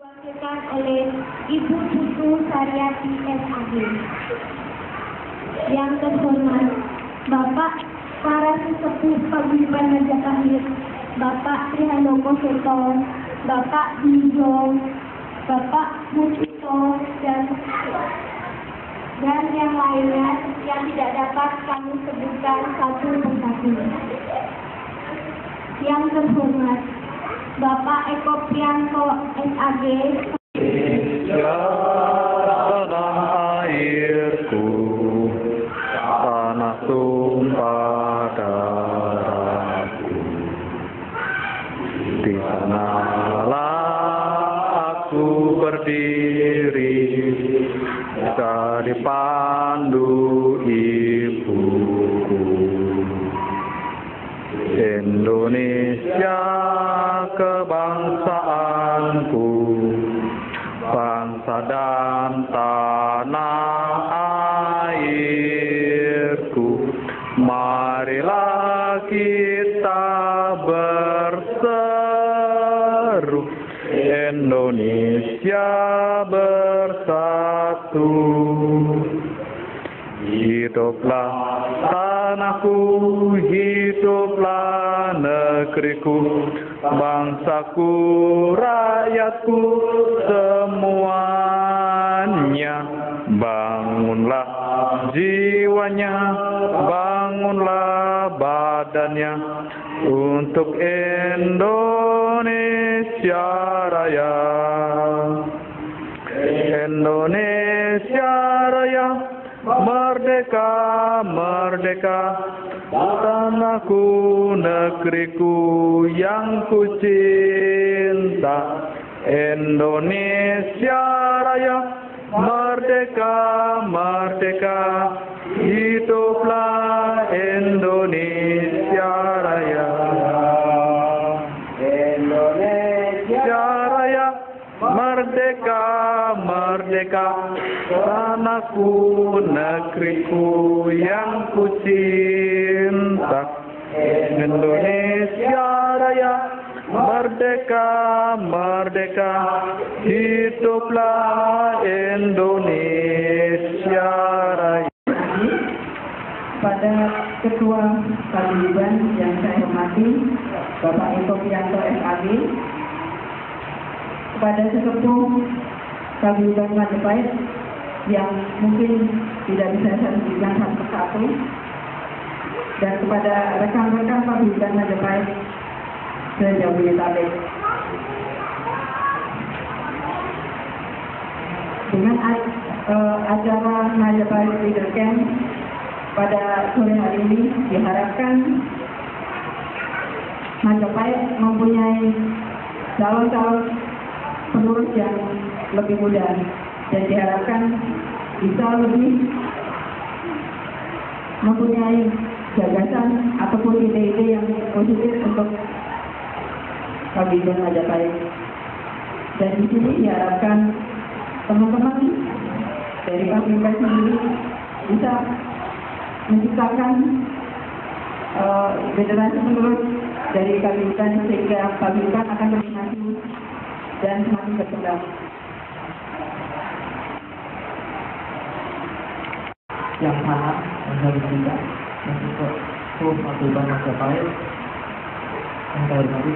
diwakilkan oleh Ibu Putu Saryati SAG. Yang terhormat Bapak para sesepuh Paguyuban Majapahit, Bapak Trihandoko Seto, Bapak Bijo, Bapak Mutito, dan yang lainnya yang tidak dapat kami sebutkan satu persatu. Yang terhormat Bapak Eko Priyanto SAG. Tanah airku, tanah tumpah darahku, di sanalah aku berdiri, dari pandu ibuku. Indonesia kebangsaanku, bangsa dan tanah airku. Marilah kita berseru, Indonesia bersatu. Hiduplah tanahku, hiduplah negeriku, bangsaku, rakyatku semuanya. Bangunlah jiwanya, bangunlah badannya untuk Indonesia Raya. Indonesia Raya, merdeka, merdeka, tanahku, negeriku yang ku cinta. Indonesia Raya, merdeka, merdeka, hiduplah Indonesia Raya. Indonesia Raya, merdeka, merdeka, tanahku, negeriku yang ku cinta. Indonesia Raya, merdeka, merdeka, hiduplah Indonesia Raya. Pada Ketua Paguyuban yang saya hormati, Bapak Eko Priyanto SAG, kepada sesepuh Paguyuban Majapahit yang mungkin tidak bisa saya sebutkan satu persatu, dan kepada rekan-rekan Paguyuban Majapahit se-Jabodetabek. Dengan acara Majapahit Leader Camp pada sore hari ini diharapkan Majapahit mempunyai calon-calon penerus yang lebih muda, dan diharapkan bisa lebih mempunyai gagasan ataupun ide-ide yang positif untuk Paguyuban Majapahit. Dan di sini diharapkan teman-teman dari Paguyuban sendiri bisa menciptakan generasi penerus dari Paguyuban sehingga Paguyuban akan terus maju dan semakin berkembang. Yang sangat menjadi kita untuk Paguyuban Majapahit yang saya hormati,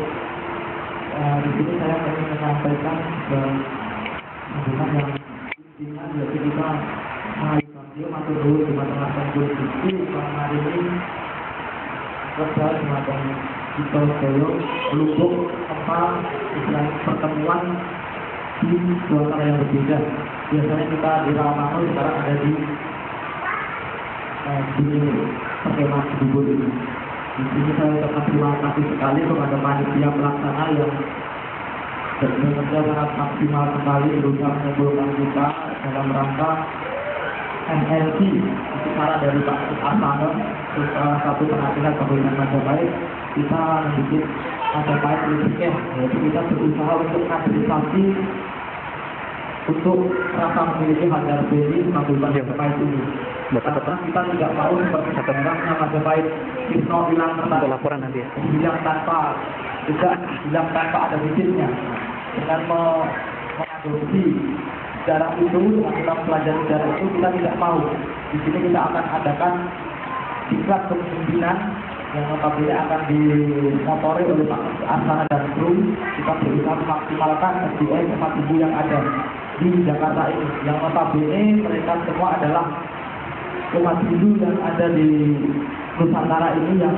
di sini saya ingin menyampaikan hubungan yang intinya yaitu kita mengalihkan dia masuk dulu di matematika konstitusi karena hari ini kerja semacam kita dulu melubuk apa istilah pertemuan di suasana yang berbeda. Biasanya kita di Rawamangun, sekarang ada di perkemahan Cibubur ini. Di sini saya ucapkan terima kasih sekali kepada panitia pelaksana yang bekerja sangat maksimal sekali berusaha mengumpulkan kita dalam rangka MLC, secara dari Pak Asana, salah satu penasihat Paguyuban Majapahit. Kita membuat Majapahit Leader, yaitu kita berusaha untuk kaderisasi untuk rasa memiliki harga RPD Paguyuban Majapahit ini. Karena kita tidak mau seperti sekarangnya Majapahit Kisno bilang laporan nanti ya. Bilang tanpa ada visinya, dengan korupsi. Sejarah itu, dengan kita pelajari sejarah itu, kita tidak mau. Di sini kita akan adakan diklat kepemimpinan yang notabene akan dimotori oleh Pak Arsana dan kru. Kita berusaha memaksimalkan SDM umat ibu yang ada di Jakarta ini. Yang notabene mereka semua adalah umat Hindu yang ada di Nusantara ini yang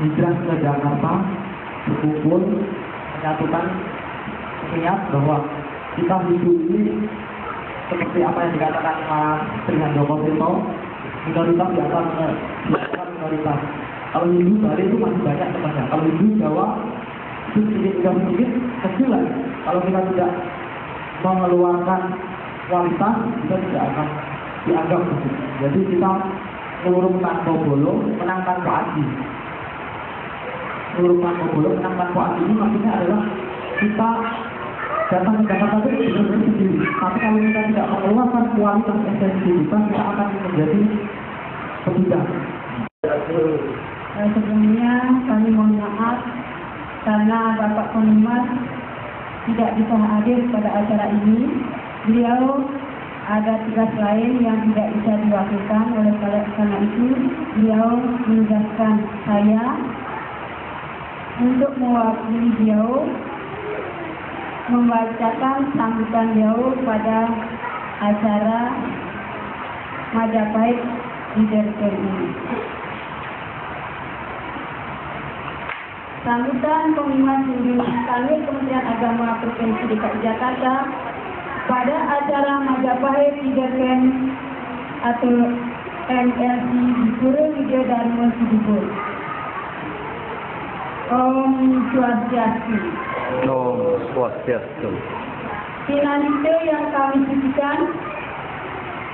hijrah ke Jakarta, berkumpul, menyatukan niat bahwa kita Hindu ini seperti apa yang dikatakan Mas Trihandoko Sito, minoritas di atas minoritas. Kalau Hindu Bali itu masih banyak temannya. Kalau Hindu Jawa itu sedikit kecil lah. Kalau kita tidak mengeluarkan kualitas, kita tidak akan dianggap begitu. Jadi kita ngurung tanpa bolo, menang tanpa aji. Ngurung tanpa bolo, menang tanpa aji ini maksudnya adalah kita datang ke Jakarta itu benar-benar sendiri. Tapi kalau kita tidak mengeluarkan kualitas esensi kita akan menjadi petugas. Sebelumnya kami mohon maaf karena Bapak Pengurus tidak bisa hadir pada acara ini. Beliau ada tugas lain yang tidak bisa diwakilkan, oleh karena itu beliau menugaskan saya untuk mewakili beliau membacakan sambutan beliau pada acara Majapahit Leadership ini. Sambutan Pengurus Hindu Kanwil Kementerian Agama Provinsi DKI Jakarta pada acara Majapahit Leadership atau MLC di Pura Widya Dharma Cibubur. Om Swastiastu. Om Swastiastu. Finaliste yang kami sucikan,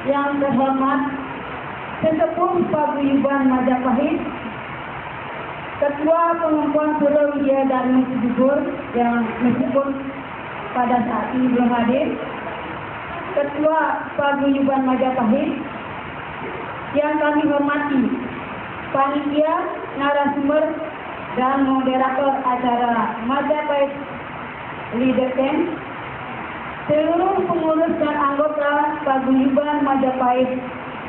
yang terhormat Sesepuh Paguyuban Majapahit, Ketua Pengumpul Pura Widya Dharma Cibubur yang meskipun pada saat ini belum hadir, Ketua Paguyuban Majapahit yang kami hormati, panitia, narasumber, dan moderator acara Majapahit Leadership, seluruh pengurus dan anggota Paguyuban Majapahit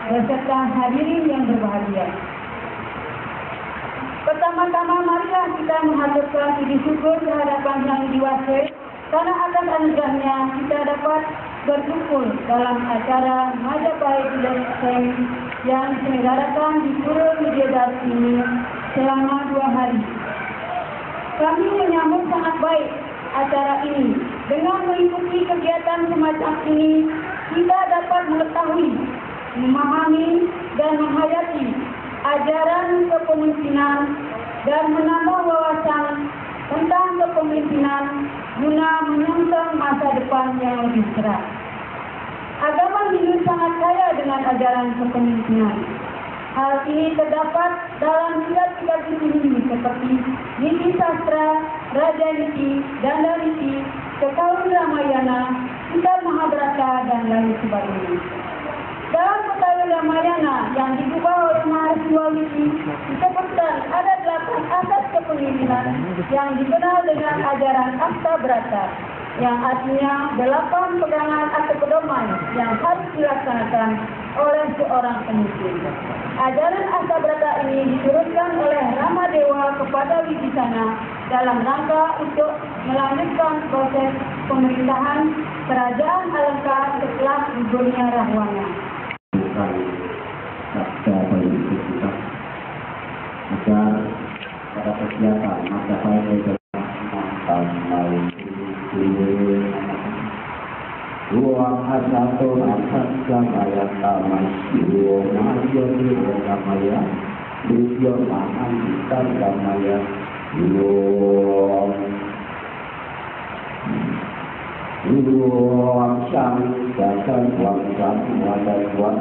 beserta hadirin yang berbahagia. Pertama-tama marilah kita mengaturkan puji syukur kehadapan Yang Diwasa karena atas anugerahnya kita dapat berkumpul dalam acara Majapahit Leadership yang diselenggarakan di Pura Widya Dharma ini selama 2 hari. Kami menyambut sangat baik acara ini. Dengan mengikuti kegiatan semacam ini, kita dapat mengetahui, memahami, dan menghayati ajaran kepemimpinan dan menambah wawasan tentang kepemimpinan guna menyongsong masa depan yang lebih cerah. Agama Hindu sangat kaya dengan ajaran kepemimpinan. Hal ini terdapat dalam kitab-kitab Hindu seperti Niti Sastra, Raja Niti, Danda Niti, Kekauli Ramayana, Kitab Mahabharata, dan lain sebagainya. Dalam Kekauli Ramayana yang diubah oleh Maharishi Walmiki disebutkan ada 8 asas kepemimpinan yang dikenal dengan ajaran Astabrata, yang artinya 8 pegangan atau pedoman yang harus dilaksanakan oleh seorang pemimpin. Ajaran Astabrata ini diturunkan oleh Ramadewa kepada Wibisana dalam rangka untuk melanjutkan proses pemerintahan kerajaan Alengka setelah gugurnya Rahwana. Sabda politik kita agar pada kegiatan Majapahit Leadership tahun Ruang asatu asat gamaya tamasyo mayo diro gamaya Dusyo mahan kita gamaya Ruang sang dasar ruang sang wadah ruang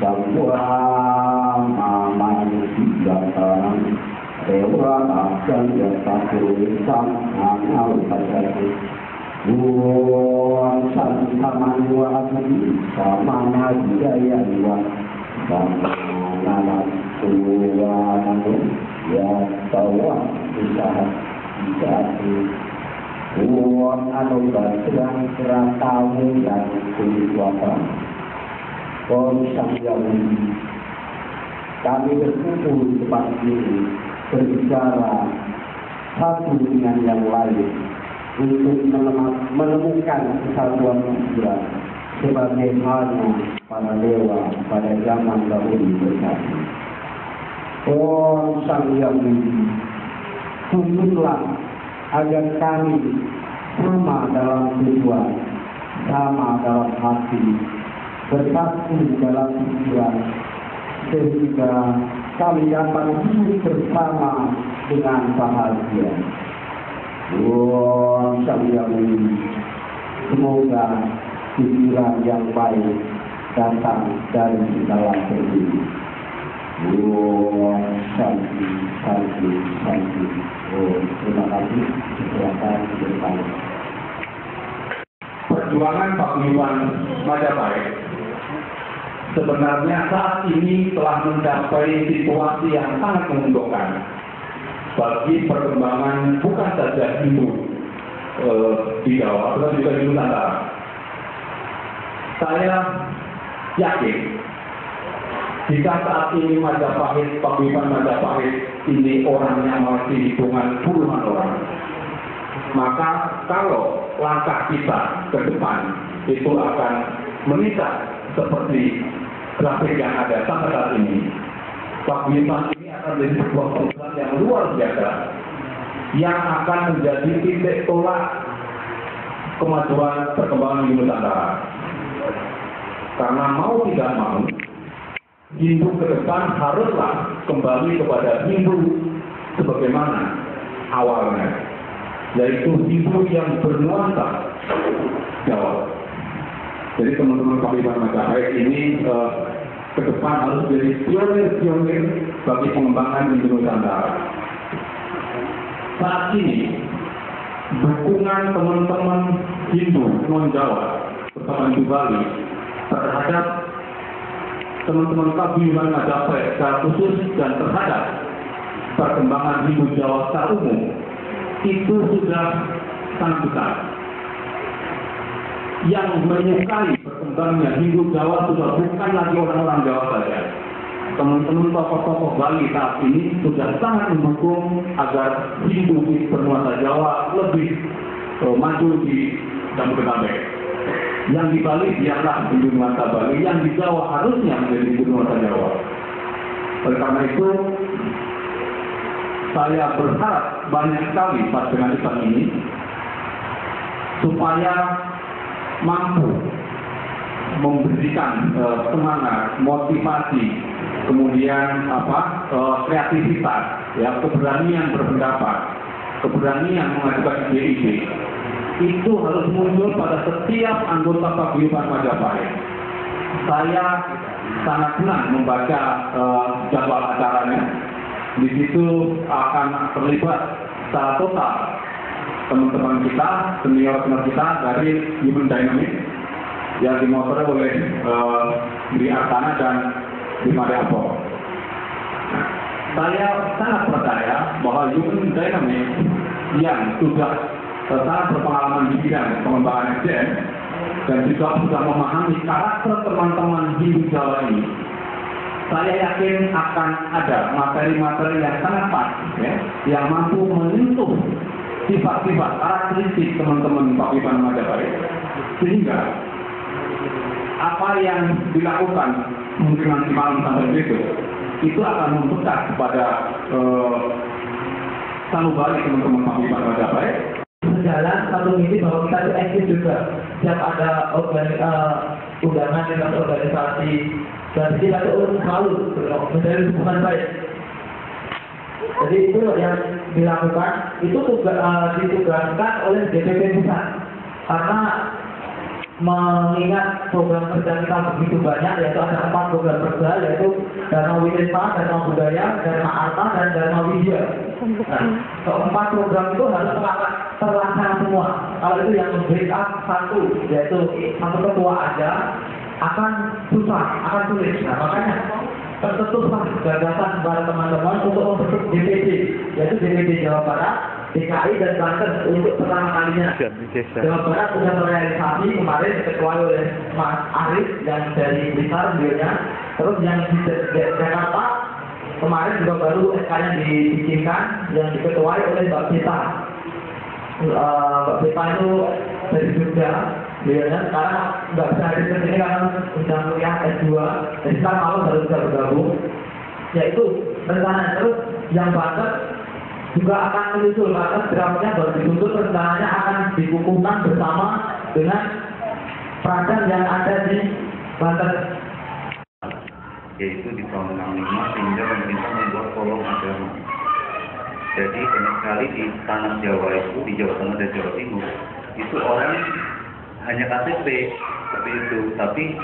Sampuang amani sijataan Dewa akan jatah tulisan Anau pasasi Buang santaman wa asli Samana jaya dua Samana tua namun Ya tawa usaha Jati Uang anugerah sedang seratamu dan kulit wata. Sang Yahudi, kami berkumpul di tempat ini berbicara satu dengan yang lain untuk menemukan kesatuan pikiran sebagaimana para dewa pada zaman dahulu bersatu. Sang Yahudi, tuntunlah agar kami sama dalam tujuan, sama dalam hati, bersatu dalam pikiran, sehingga kami dapat hidup bersama dengan bahagia. Sang Yahudi, semoga pikiran yang baik datang dari segala segi. Santi, santi, santi. Terima kasih. Silakan ke depan. Perjuangan Paguyuban Majapahit sebenarnya saat ini telah mencapai situasi yang sangat menguntungkan bagi perkembangan bukan saja Hindu di Jawa, tetapi juga di Nusantara. Saya yakin jika saat ini Majapahit, Paguyuban Majapahit ini orangnya masih hitungan puluhan orang, maka kalau langkah kita ke depan itu akan meningkat seperti grafik yang ada sampai saat ini. Paguyuban ini akan menjadi sebuah program yang luar biasa yang akan menjadi titik tolak kemajuan perkembangan di Nusantara. Karena mau tidak mau, Hindu ke depan haruslah kembali kepada Hindu sebagaimana awalnya, yaitu Hindu yang bernuansa Jawa. Jadi teman-teman Paguyuban Majapahit ini ke depan harus menjadi pionir-pionir bagi pengembangan Hindu Nusantara. Saat ini dukungan teman-teman Hindu non-Jawa bersama Hindu Bali terhadap teman-teman Paguyuban Majapahit secara khusus dan terhadap perkembangan Hindu Jawa secara umum itu sudah sangat besar. Yang menyukai perkembangannya Hindu Jawa sudah bukan lagi orang-orang Jawa saja. Teman-teman tokoh-tokoh Bali saat ini sudah sangat mendukung agar Hindu bernuansa Jawa lebih maju di Jabodetabek. Yang di Bali biarlah Hindu nuansa Bali, yang di Jawa harusnya menjadi Hindu nuansa Jawa. Oleh karena itu, saya berharap banyak sekali pas dengan event ini supaya mampu memberikan semangat, motivasi, kemudian kreativitas, ya, keberanian berpendapat, keberanian mengajukan ide-ide. Itu harus muncul pada setiap anggota Paguyuban Majapahit. Saya sangat senang membaca jadwal acaranya. Di situ akan terlibat secara total teman-teman kita, senior-senior kita dari Human Dynamics yang dimotori oleh Di Artana dan Di Mariapo. Saya sangat percaya bahwa Human Dynamics yang sudah sangat berpengalaman di bidang pengembangan SDM dan juga sudah memahami karakter teman-teman Hindu Jawa ini, saya yakin akan ada materi-materi yang sangat pas, ya, yang mampu menyentuh sifat-sifat karakteristik teman-teman Paguyuban Majapahit, sehingga apa yang dilakukan mungkin nanti malam sampai besok itu akan membekas kepada sanubari teman-teman Paguyuban Majapahit. Berjalan satu misi bahwa kita itu eksis juga. Setiap ada undangan dengan organisasi dan kita itu selalu menjadi hubungan baik. Jadi itu yang dilakukan, itu ditugaskan oleh DPP Pusat. Karena mengingat program kerja kita begitu banyak, yaitu ada 4 program kerja, yaitu Dharma Wisata, Dharma Budaya, Dharma Arta, dan Dharma Widya. Nah, keempat program itu harus terlaksana semua. Kalau itu yang membackup satu, yaitu satu ketua aja, akan susah, akan sulit. Nah, makanya tercetuslah gagasan para teman-teman untuk membentuk DPD, yaitu DPD Jawa Barat, DKI dan Banten untuk pertama kalinya. Ganti desa. Jawa Barat sudah merealisasi kemarin diketuai oleh Mas Arif yang dari Blitar beliaunya. Terus yang di Jakarta kemarin juga baru SK-nya dibikinkan yang diketuai oleh Mbak Bita. Mbak Bita itu dari Jogja. Beliaunya sekarang nggak bisa hadir ke sini karena sudah kuliah S2. Jadi sekarang malam baru bisa bergabung. Yaitu rencana terus yang Banten juga akan menyusul karena draftnya baru disusun, rencananya akan dikukuhkan bersama dengan peraturan yang ada di Banten. Yaitu di tahun 65 sehingga pemerintah membuat kolom agama. Jadi banyak sekali di tanah Jawa itu, di Jawa Tengah dan Jawa Timur, itu orang hanya KTP seperti itu, tapi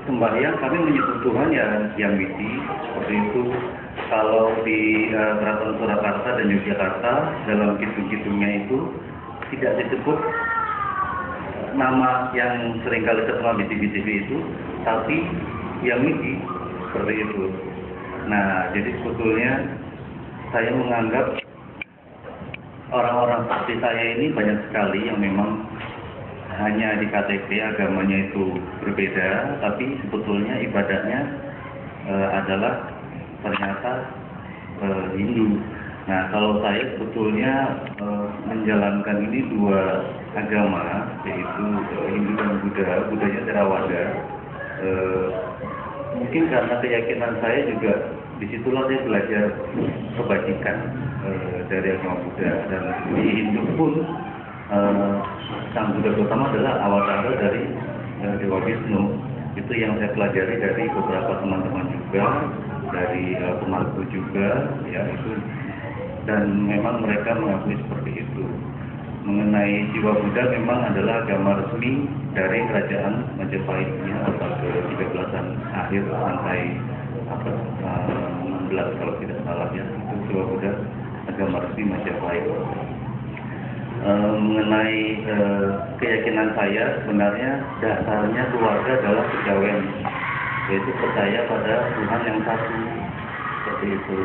sembahyang kami menyebut Tuhan ya yang widi seperti itu. Kalau di Keraton Surakarta dan Yogyakarta dalam kitung-kitungnya itu tidak disebut nama yang seringkali terkenal di TV-TV itu, tapi yang widi seperti itu. Nah, jadi sebetulnya saya menganggap orang-orang seperti saya ini banyak sekali yang memang hanya di KTP agamanya itu berbeda, tapi sebetulnya ibadahnya adalah ternyata Hindu. Nah, kalau saya sebetulnya menjalankan ini dua agama, yaitu Hindu dan Buddha. Buddhanya Theravada. Mungkin karena keyakinan saya juga disitulah saya belajar kebajikan dari agama Buddha, dan di Hindu pun Sang Buddha pertama adalah awatara dari Dewa Wisnu. Itu yang saya pelajari dari beberapa teman-teman juga, dari pemarku juga, ya itu. Dan memang mereka mengakui seperti itu. Mengenai jiwa Buddha memang adalah agama resmi dari kerajaan Majapahit ya, abad ke-13an akhir sampai abad 16 kalau tidak salah ya. Itu jiwa Buddha agama resmi Majapahit. Mengenai keyakinan saya sebenarnya dasarnya keluarga adalah kejawen, yaitu percaya pada Tuhan yang satu seperti itu.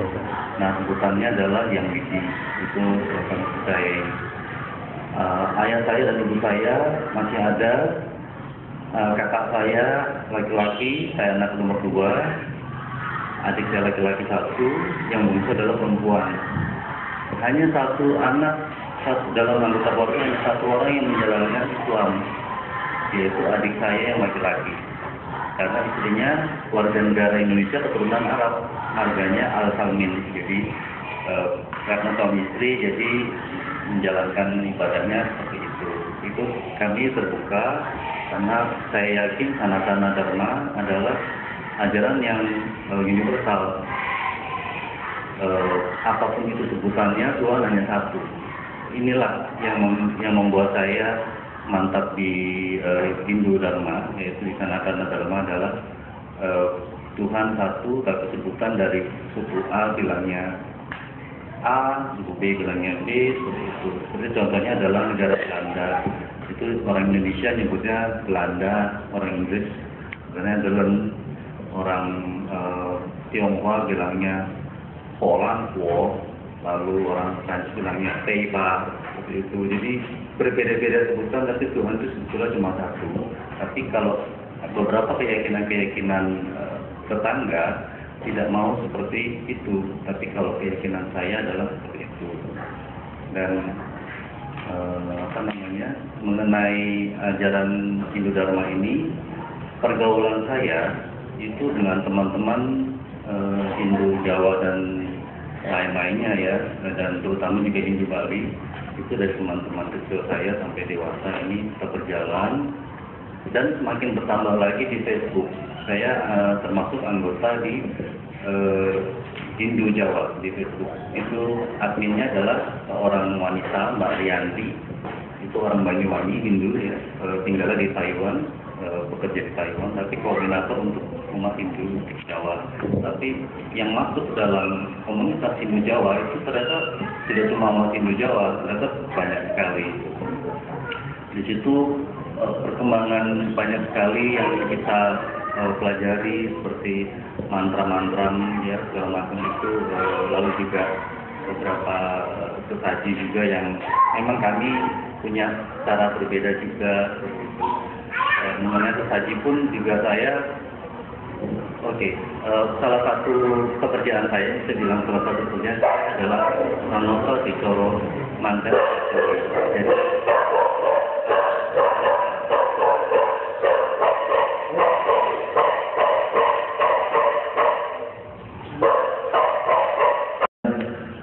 Nah, sebutannya adalah yang widi, itu kami percaya. Ayah saya dan ibu saya masih ada, kakak saya laki-laki, saya anak nomor 2, adik saya laki-laki 1, yang bungsu adalah perempuan. Hanya satu anak dalam anggota keluarga, hanya satu orang yang menjalankan Islam, yaitu adik saya yang laki-laki. Karena istrinya warga negara Indonesia keturunan Arab, marganya Al-Salmin. Jadi karena suami istri, jadi menjalankan ibadahnya seperti itu. Itu kami terbuka karena saya yakin Sanatana Dharma adalah ajaran yang universal. Apapun itu sebutannya, Tuhan hanya satu. Inilah yang membuat saya mantap di Hindu Dharma, yaitu di Sanatana Dharma adalah Tuhan satu, tapi sebutan dari suku A bilangnya A, suku B bilangnya B, seperti itu. Seperti contohnya adalah negara Belanda, itu orang Indonesia nyebutnya Belanda, orang Inggris Netherlands, orang Tionghoa bilangnya Poland, lalu orang Prancis bilangnya Taipa, seperti itu. Jadi berbeda-beda sebutan, tapi Tuhan itu sebetulnya cuma satu. Tapi kalau beberapa keyakinan-keyakinan tetangga tidak mau seperti itu, tapi kalau keyakinan saya adalah seperti itu. Dan mengenai ajaran Hindu Dharma ini, pergaulan saya itu dengan teman-teman Hindu Jawa dan lain-lainnya ya, dan terutama juga Hindu Bali, itu dari teman-teman kecil saya sampai dewasa ini tetap berjalan, dan semakin bertambah lagi di Facebook. Saya termasuk anggota di Hindu Jawa di Facebook. Itu adminnya adalah seorang wanita, Mbak Rianti. Itu orang Banyuwangi, Hindu ya, tinggalnya di Taiwan, bekerja di Taiwan, tapi koordinator untuk umat Hindu di Jawa. Tapi yang masuk dalam komunitas Hindu Jawa itu ternyata tidak cuma umat Hindu Jawa, ternyata banyak sekali. Di situ perkembangan banyak sekali yang kita pelajari, seperti mantra-mantra ya segala macam itu, lalu juga beberapa sesaji juga yang memang kami punya cara berbeda juga. Mengenai sesaji pun juga saya, salah satu pekerjaan saya bilang salah satu pekerjaan adalah Manoto di Coro Mangga.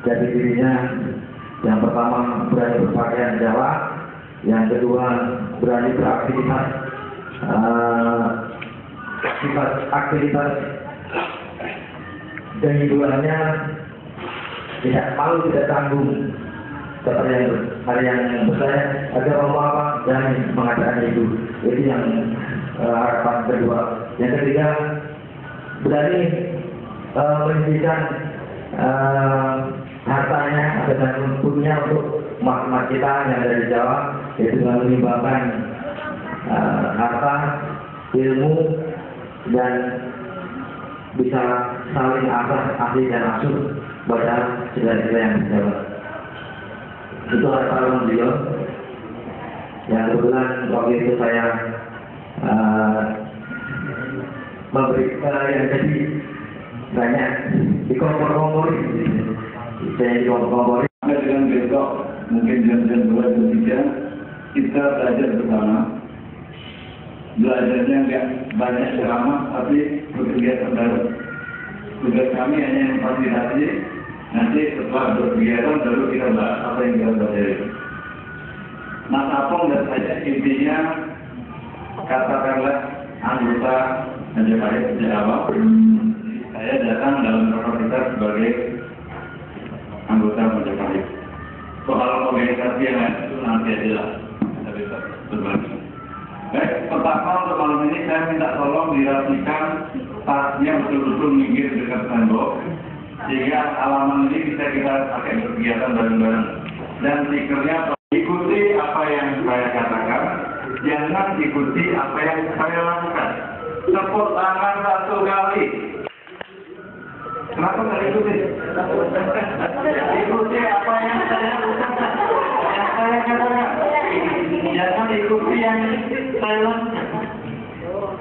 Jadi dirinya yang pertama berani berpakaian Jawa, yang kedua berani beraktivitas aktivitas dan hiburannya tidak malu, tidak tanggung. Seperti yang bertanya ada ngomong apa dan mengatakan itu yang harapan kedua. Yang ketiga berani menunjukkan hartanya dan punya untuk emak-emak kita yang dari Jawa, yaitu dengan menyumbangkan harta, ilmu, dan bisa saling ahli dan asuh pada saudara-saudara yang berjawa. Itu harapan beliau. Yang kebetulan waktu itu saya memberikan yang jadi banyak dikompor-kompori. Saya dikompor-kompori. Dengan besok mungkin jam-jam 2 dan 3 kita belajar bersama. Belajarnya nggak banyak ceramah, tapi berkegiatan baru. Tugas kami hanya yang fasilitasi. Nanti setelah berkegiatan baru kita bahas apa yang kita pelajari. Mas Apong dan saya intinya katakanlah anggota Majapahit sejak awal. Saya datang dalam kapasitas sebagai anggota Majapahit. Soal organisasi yang lain itu nanti aja lah. Kita bisa berbagi. Baik, pertama untuk malam ini saya minta tolong dirapikan tasnya betul-betul minggir dekat tembok, sehingga halaman ini bisa kita pakai berkegiatan bareng-bareng. Dan stikernya ikuti apa yang saya katakan, jangan ikuti apa yang saya lakukan. Tepuk tangan 1 kali. Kenapa nggak ikuti? Ikuti apa yang saya lakukan, yang saya katakan. Jangan ikuti yang saya lakukan.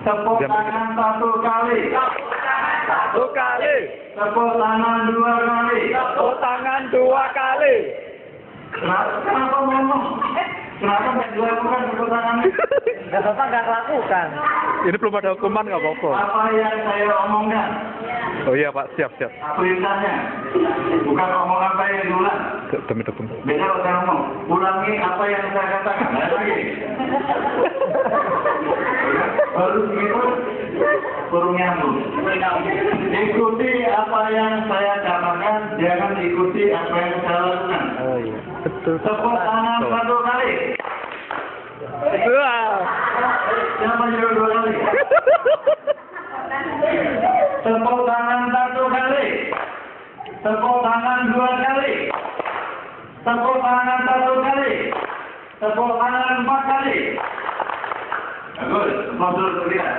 Tepuk tangan 1 kali. 1 kali. Tepuk tangan 2 kali. Tepuk tangan 2 kali. Kenapa ngomong? Kenapa nggak dilakukan tepuk tangannya? Ya Bapak nggak lakukan. Ini belum ada hukuman nggak apa-apa. Apa yang saya omongkan? Oh iya Pak, siap. Perintahnya. Bukan omongan saya yang diulang. Demi dukung. Beda kalau saya ngomong, ulangi apa yang saya katakan. Lagi. Baru begitu, baru nyambung. Ikuti apa yang saya katakan, jangan ikuti apa yang saya lakukan. Oh iya, betul. Tepuk tangan 1 kali. Wah. Jangan menyuruh 2 kali. Tepuk tangan 1 kali. Tepuk tangan 2 kali. Tepuk tangan 1 kali. Tepuk tangan 4 kali. Bagus, sponsor terlihat.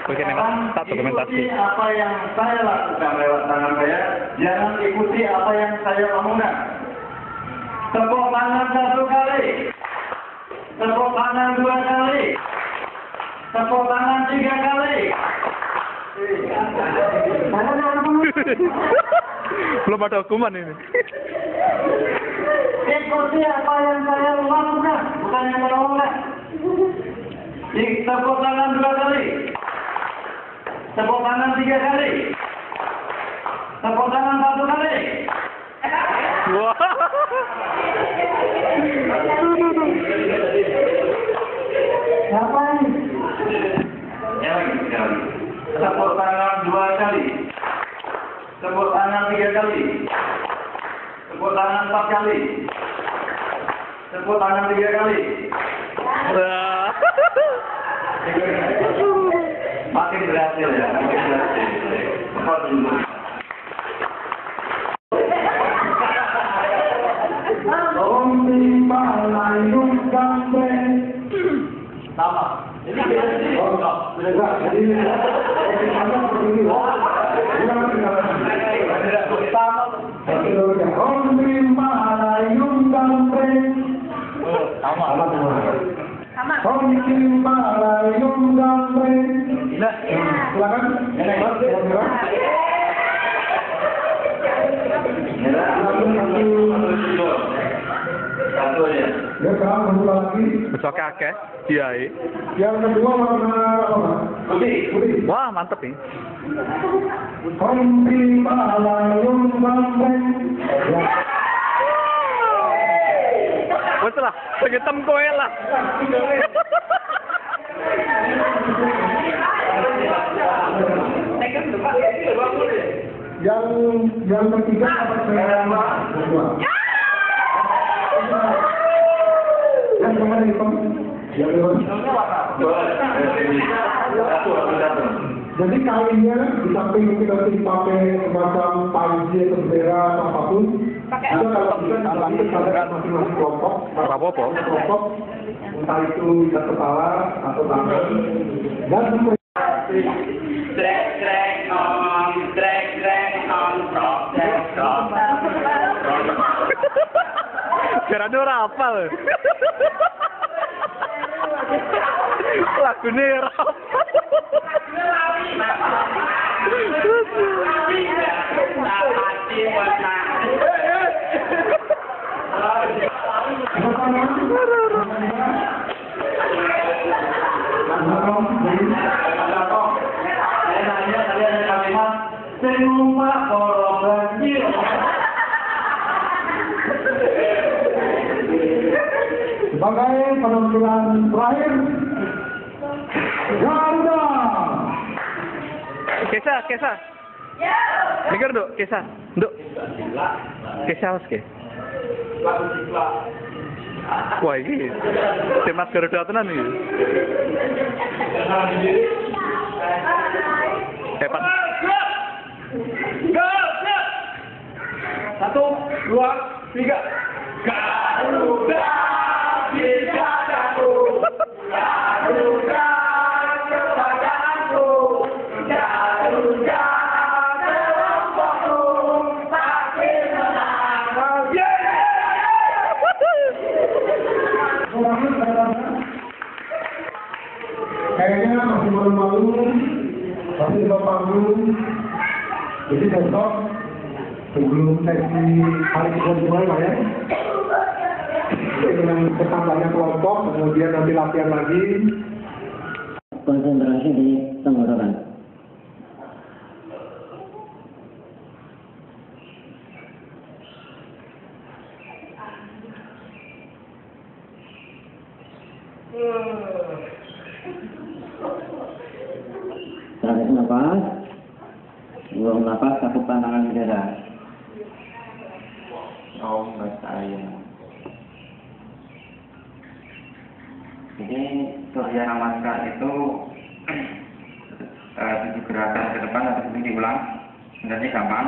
Bagaimana tak dokumentasi? Ikuti apa yang saya lakukan lewat tangan saya, jangan ikuti apa yang saya omongkan. Tepuk tangan 1 kali. Tepuk tangan 2 kali. Tepuk tangan 3 kali. Belum ada hukuman ini. Ikuti apa yang saya lakukan, bukan yang saya omongkan. Tepuk tangan 2 kali. Tepuk tangan 3 kali. Tepuk tangan 1 kali. Wah. Apa ini? Ya lagi sekali. Tepuk tangan 2 kali. Tepuk tangan 3 kali. Tepuk tangan 4 kali. Tepuk tangan 3 kali. Wah. Makin berhasil ya, makin berhasil. Cepat dulu. Sama. Ini beda. Om Malayung Gambreng. Sama. Om Malayung Gambreng. Nah, Silakan. Satu aja. Ya, sekarang satu lagi. besok kakek, kiai. Yang kedua warna apa? Putih. Wah, mantep nih. Om Malayung Gambreng. Wes lah, segitem kowe lah. Yang ketiga apa saya? Yang kemana nih, Pak? Jadi kainnya di samping kita dipakai semacam panji atau bendera atau apapun, itu kalau bisa nanti pada masing-masing kelompok, Apa-apa. kelompok, entah itu bisa kepala atau tangan, dan Jarane ora hafal. Lagune ora hafal. sebagai penampilan terakhir, Garuda. Kesa. Dengar dok, Kesa. Dok. Kesa harus ke. Wah, ini temas Garuda tenan iki. Hebat. Satu, dua, tiga. Garuda Dirgadaku, Garuda kepadaku, Garuda kelompokku, pasti menang. Kayaknya masih malu-malu, masih di bawah panggung. Jadi besok sebelum sesi hari kedua dimulai, Pak ya, dengan bertambahnya kelompok, kemudian nanti latihan lagi. Konsentrasi di tenggorokan. Tarik nafas, buang nafas, cakupan tangan di dada. Om Basaya. Jadi Surya Namaskar itu 7 gerakan ke depan atau ini diulang, sebenarnya gampang.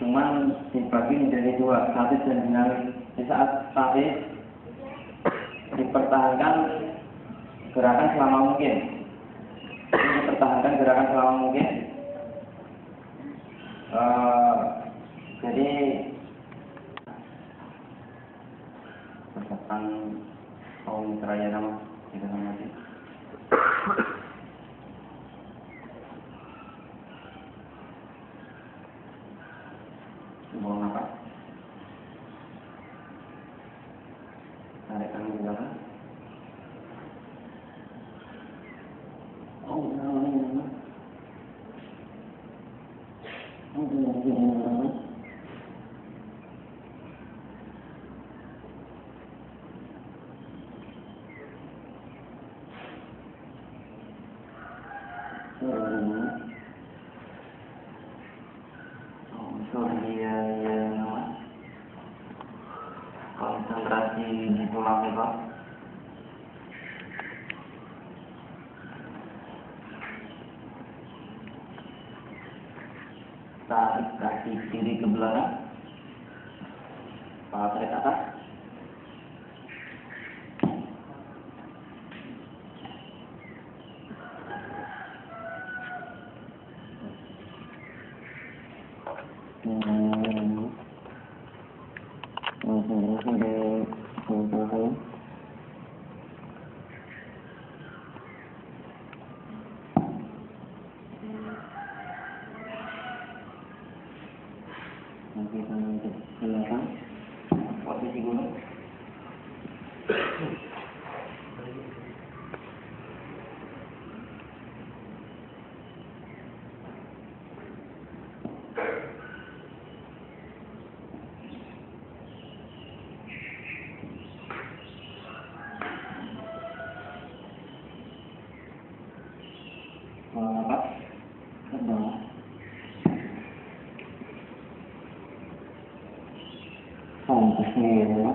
Cuman dibagi menjadi 2, statis dan dinamis. Di saat statis dipertahankan gerakan selama mungkin. Dipertahankan gerakan selama mungkin. Jadi persiapan Om Seraya nama kita sama lagi. Buang nafas. Tarik tangan ke belakang. Oh, nama. Oh, nama. Konsentrasi di tulang itu. Tarik kaki kiri ke belakang, kepala tarik atas. Posisi gunung. Napas ke bawah. Pantasnya ya.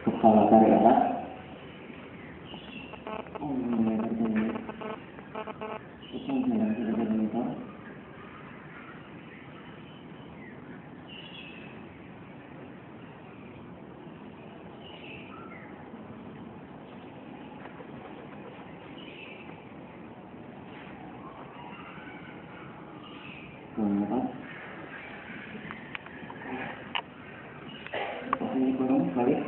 Kepala tarik atas. Ini kurang balik.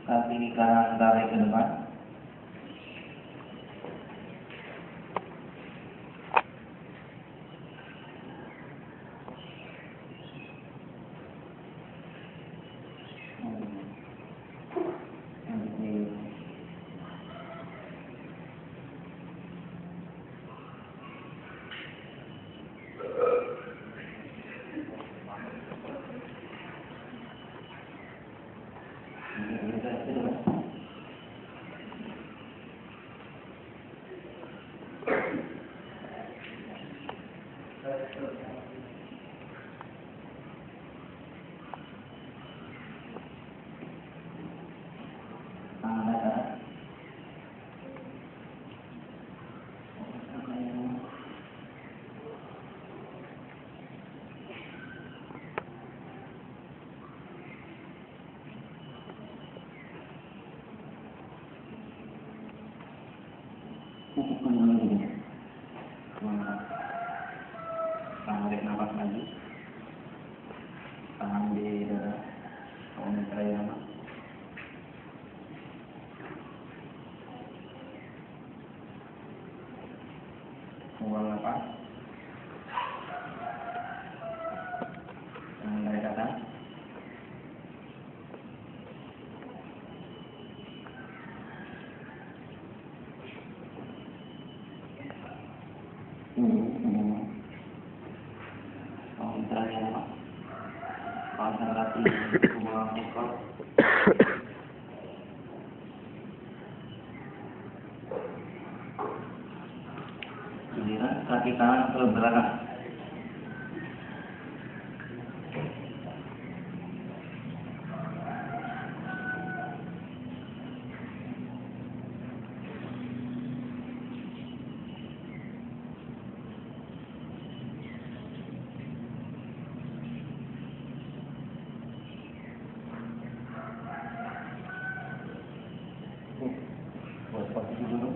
Kaki kanan tarik ke depan. Tarik nafas lagi. Tahan di dada. Tahan trayana. Buang nafas. Tahan dari dada. Konsentrasi buang ekor. Giliran kaki kanan ke belakang. Buat posisi dulu.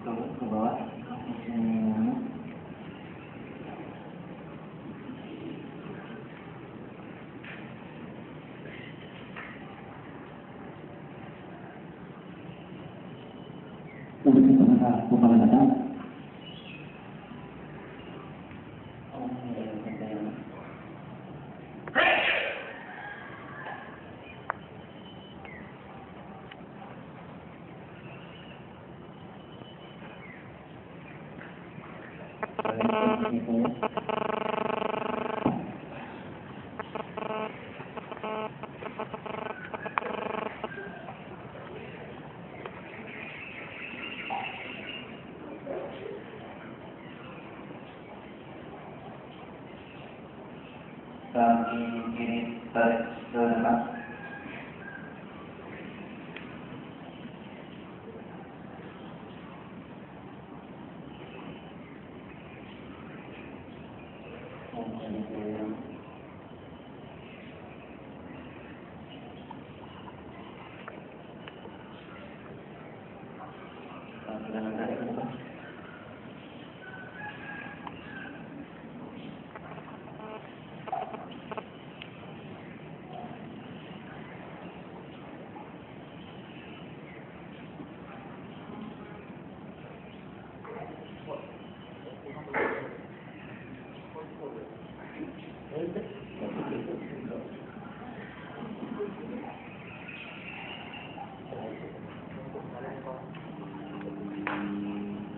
Turun ke bawah. Kepala datang. Kaki kiri tarik ke depan.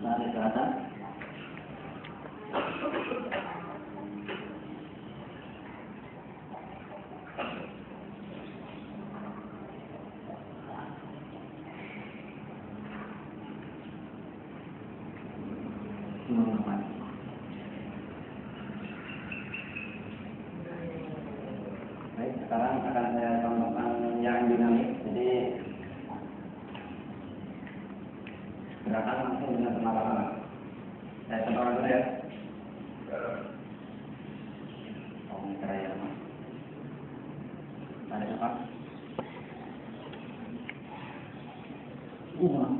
Narik ke atas. Baik, sekarang akan saya contohkan yang dinamis. Jadi gerakan langsung dengan pernapasan. Saya contohkan dulu ya. Tarik nafas. Tarik nafas. Buang.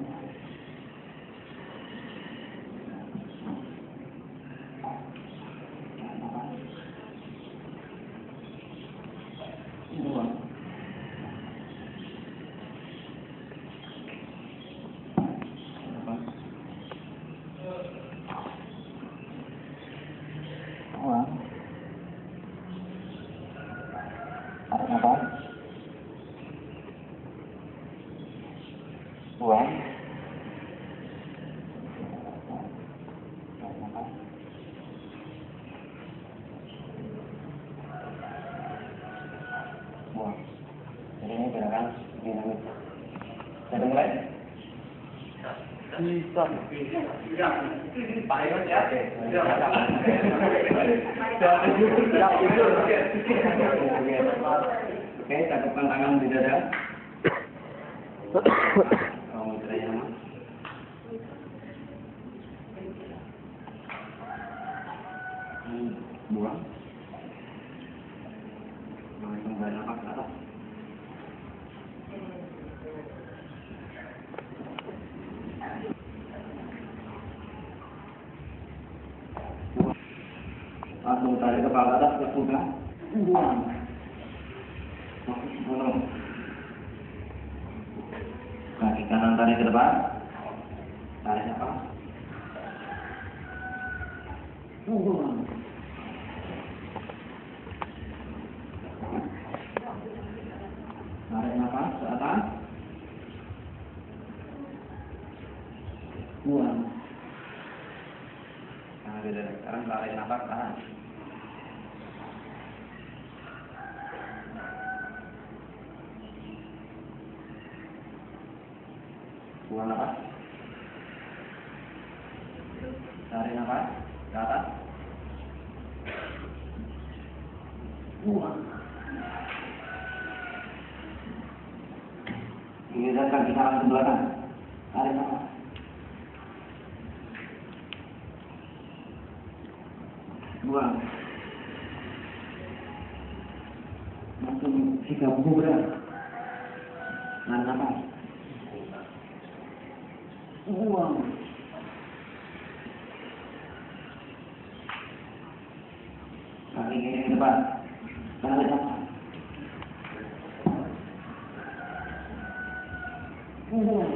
Tarik nafas. Buang. Jadi ini gerakan dinamis. Kita mulai. Bisa. Paling ya. Oke, cakupkan tangan di dada. Kamu geraknya mas. Buang. Langsung balik nafas ke atas. Langsung tarik kepala atas ke pundak. Buang. Buang. Kaki kanan tarik ke depan. Tarik nafas. Buang. Tarik nafas ke atas. Buang. Nah, sekarang tarik nafas tahan. Buang nafas. Tarik nafas ke atas. Buang. Geser kaki kanan ke belakang. Tarik nafas. Buang. Langsung sikap buku berat. Tarik nafas. Buang. Kaki kiri ke depan. Tarik nafas. Buang.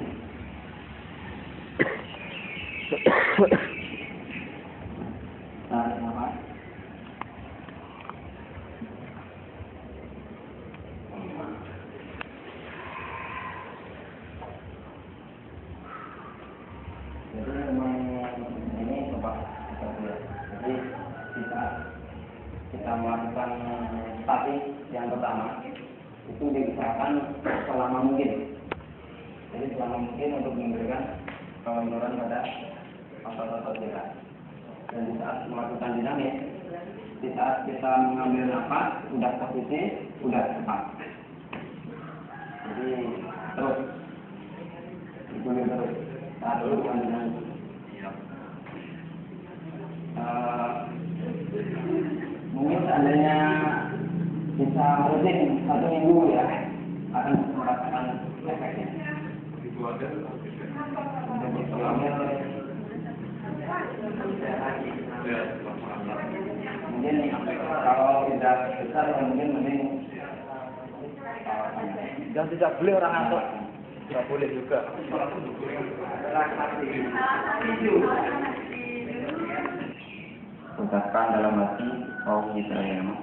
Tarik nafas. Jadi memang ini coba kita lihat. Jadi kita melakukan statik yang pertama. itu diusahakan selama mungkin. Jadi selama mungkin untuk memberikan kelenturan pada otot-otot kita. Dan di saat melakukan dinamis, di saat kita mengambil nafas, udah posisi, udah cepat. Jadi terus, ikutin terus. Saat dulu bukan dinamis. Mungkin seandainya bisa rutin 1 minggu ya, akan merasakan efeknya. Mungkin kalau tidak besar mungkin mending Dan tidak boleh orang ngantuk. Tidak boleh juga. ucapkan dalam hati, oh kita yang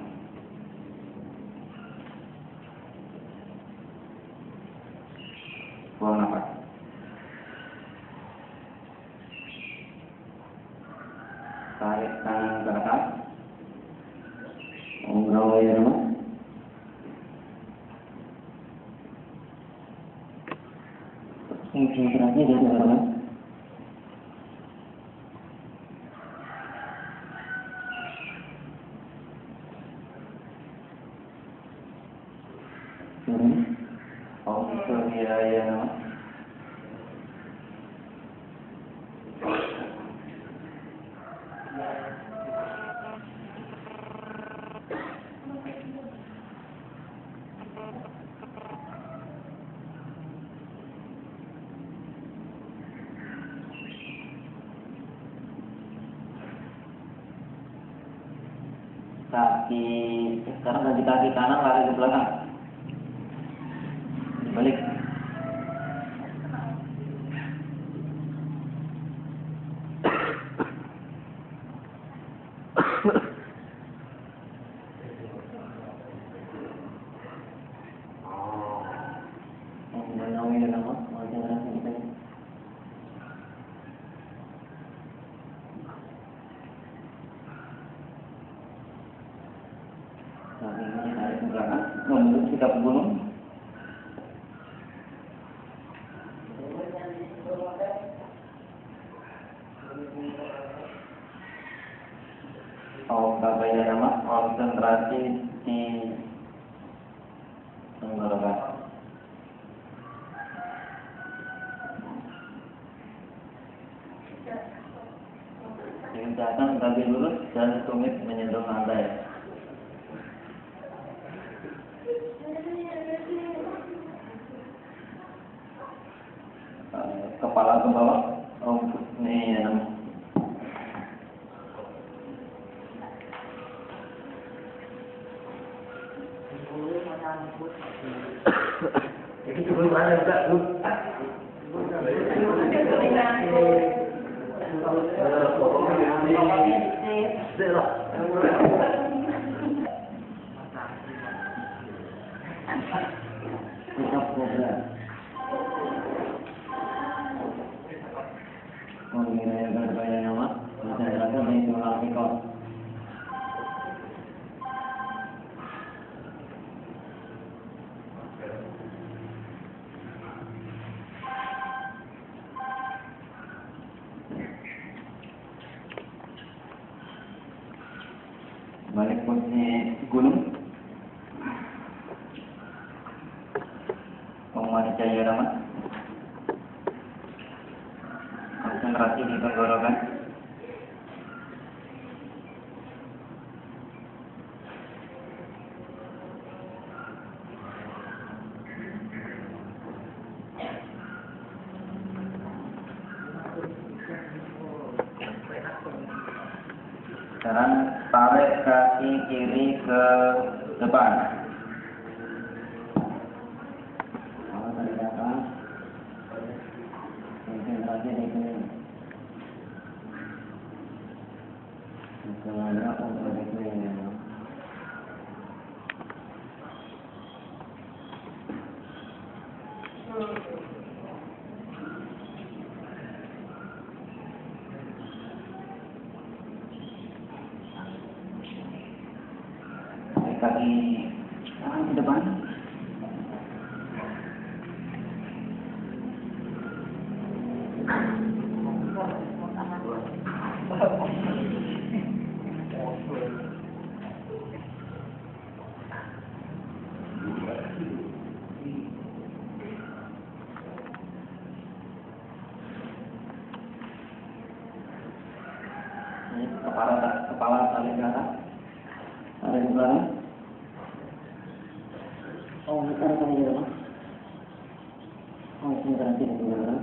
buang nafas. Tarik tangan ke atas. Ngobrol ya teman. Konsentrasi dari teman. Oh, itu dia ya teman. Sekarang kaki kanan lari ke belakang, dibalik. Ini tarik ke belakang, membentuk sikap gunung. Kabaya nama konsentrasi di tenggorokan. Diusahakan kaki lurus dan tumit menyentuh lantai. Kepala ke bawah. Oh, ini ya namanya. Jadi sebelum ada juga lu. Sikap kobra. Mengenai berbahaya nama, konsentrasi di tulang ekor. Balik posisi gunung. Penguasa cahaya ramah. Konsentrasi di tenggorokan. Sekarang tarik kaki kiri ke depan. Tarik ke atas. Konsentrasi di sini. Sekarang untuk di sini. Kaki kanan ke depan. kepala tarik ke atas. Tarik ke belakang. Oh, sekarang tarik ke belakang. Oh, sebentar nanti ke belakang.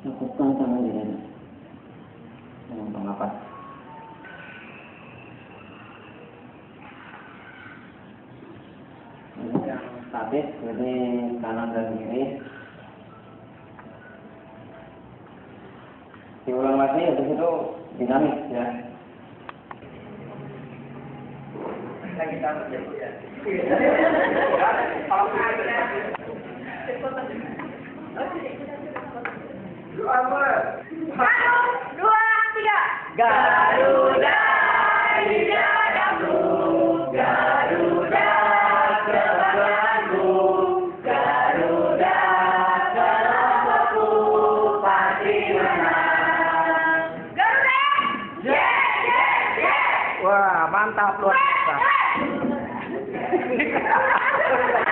Lakukan tangan di dada. Jangan napas. Yang statis, jadi kanan dan kiri. Diulang lagi, habis itu dinamis ya. Kita ya. Satu, dua, tiga. Garuda di dadaku, Garuda kebanggaanku, Garuda kelompokku pasti menang. Garuda. Yes. Wah, mantap luar biasa. Garuda.